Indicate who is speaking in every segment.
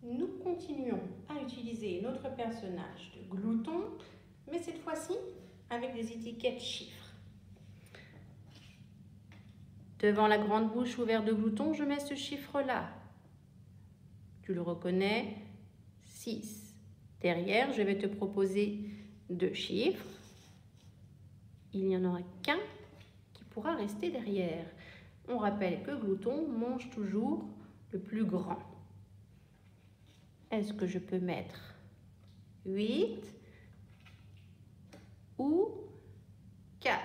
Speaker 1: Nous continuons à utiliser notre personnage de glouton, mais cette fois-ci avec des étiquettes chiffres. Devant la grande bouche ouverte de glouton, je mets ce chiffre-là. Tu le reconnais, 6. Derrière, je vais te proposer 2 chiffres. Il n'y en aura qu'un qui pourra rester derrière. On rappelle que glouton mange toujours le plus grand. Est-ce que je peux mettre 8 ou 4?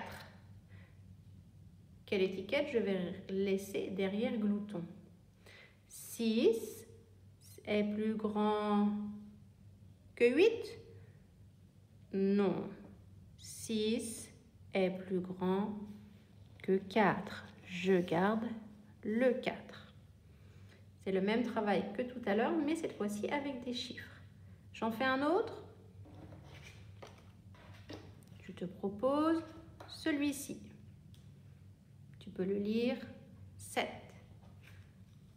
Speaker 1: Quelle étiquette je vais laisser derrière glouton? 6 est plus grand que 8? Non. 6 est plus grand que 4. Je garde le 4. C'est le même travail que tout à l'heure, mais cette fois-ci avec des chiffres. J'en fais un autre. Je te propose celui-ci. Tu peux le lire, 7.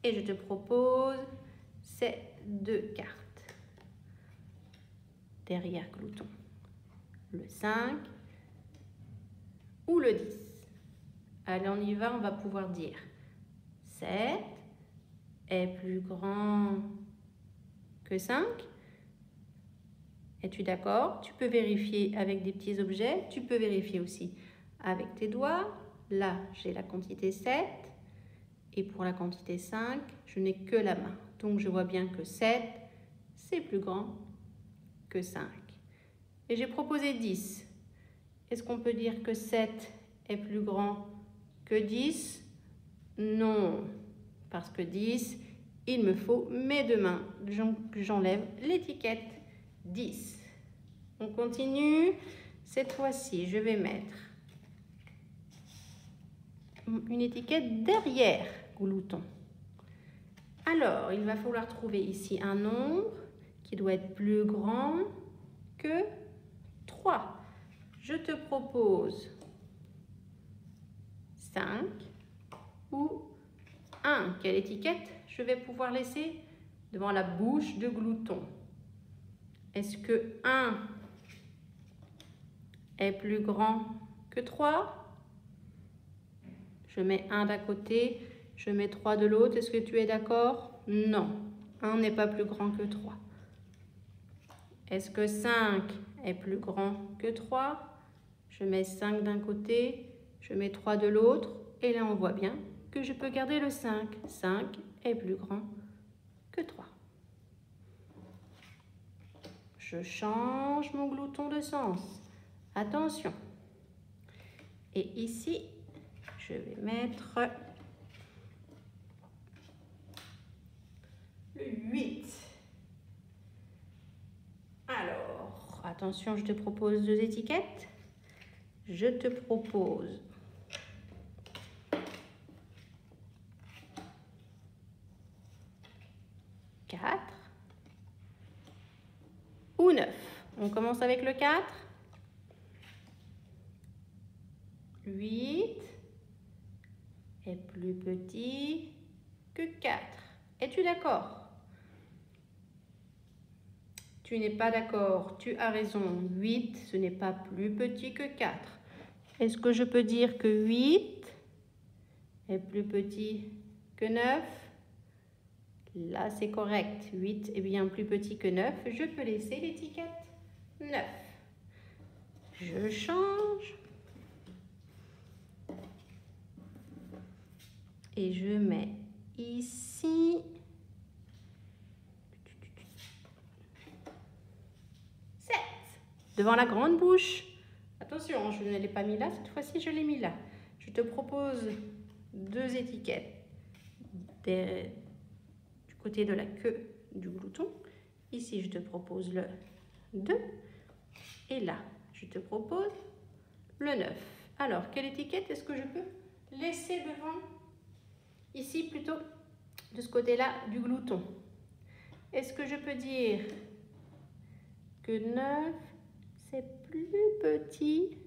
Speaker 1: Et je te propose ces 2 cartes. Derrière glouton, le 5 ou le 10. Allez, on y va, on va pouvoir dire 7 est plus grand que 5. Es-tu d'accord? Tu peux vérifier avec des petits objets. Tu peux vérifier aussi avec tes doigts. Là, j'ai la quantité 7. Et pour la quantité 5, je n'ai que la main. Donc, je vois bien que 7, c'est plus grand que 5. Et j'ai proposé 10. Est-ce qu'on peut dire que 7 est plus grand que 10? Non. Parce que 10, il me faut mes 2 mains. J'enlève l'étiquette 10. On continue. Cette fois-ci, je vais mettre une étiquette derrière glouton. Alors, il va falloir trouver ici un nombre qui doit être plus grand que 3. Je te propose 5 ou 1. Quelle étiquette je vais pouvoir laisser devant la bouche de glouton? Est-ce que 1 est plus grand que 3? Je mets 1 d'un côté, je mets 3 de l'autre. Est-ce que tu es d'accord? Non, 1 n'est pas plus grand que 3. Est-ce que 5 est plus grand que 3? Je mets 5 d'un côté, je mets 3 de l'autre. Et là, on voit bien que je peux garder le 5. 5 est plus grand que 3. Je change mon glouton de sens. Attention. Et ici, je vais mettre le 8. Alors, attention, je te propose 2 étiquettes. Je te propose 4 ou 9. On commence avec le 4. 8 est plus petit que 4. Es-tu d'accord? Tu n'es pas d'accord. Tu as raison. 8, ce n'est pas plus petit que 4. Est-ce que je peux dire que 8 est plus petit que 9? Là, c'est correct. 8 est bien plus petit que 9. Je peux laisser l'étiquette 9. Je change. Et je mets ici 7. Devant la grande bouche. Attention, je ne l'ai pas mis là. Cette fois-ci, je l'ai mis là. Je te propose 2 étiquettes. Du côté de la queue du glouton. Ici, je te propose le 2. Et là, je te propose le 9. Alors, quelle étiquette est-ce que je peux laisser devant? Ici, plutôt de ce côté-là du glouton. Est-ce que je peux dire que 9, c'est plus petit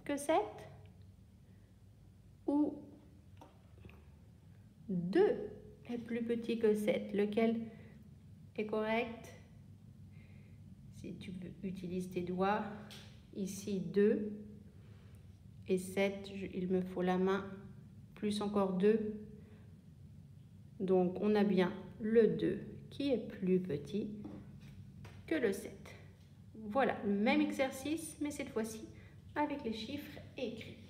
Speaker 1: que 7? Ou 2 est plus petit que 7. Lequel est correct? Si tu utilises tes doigts, ici 2 et 7, il me faut la main, plus encore 2. Donc on a bien le 2 qui est plus petit que le 7. Voilà, le même exercice, mais cette fois-ci avec les chiffres écrits.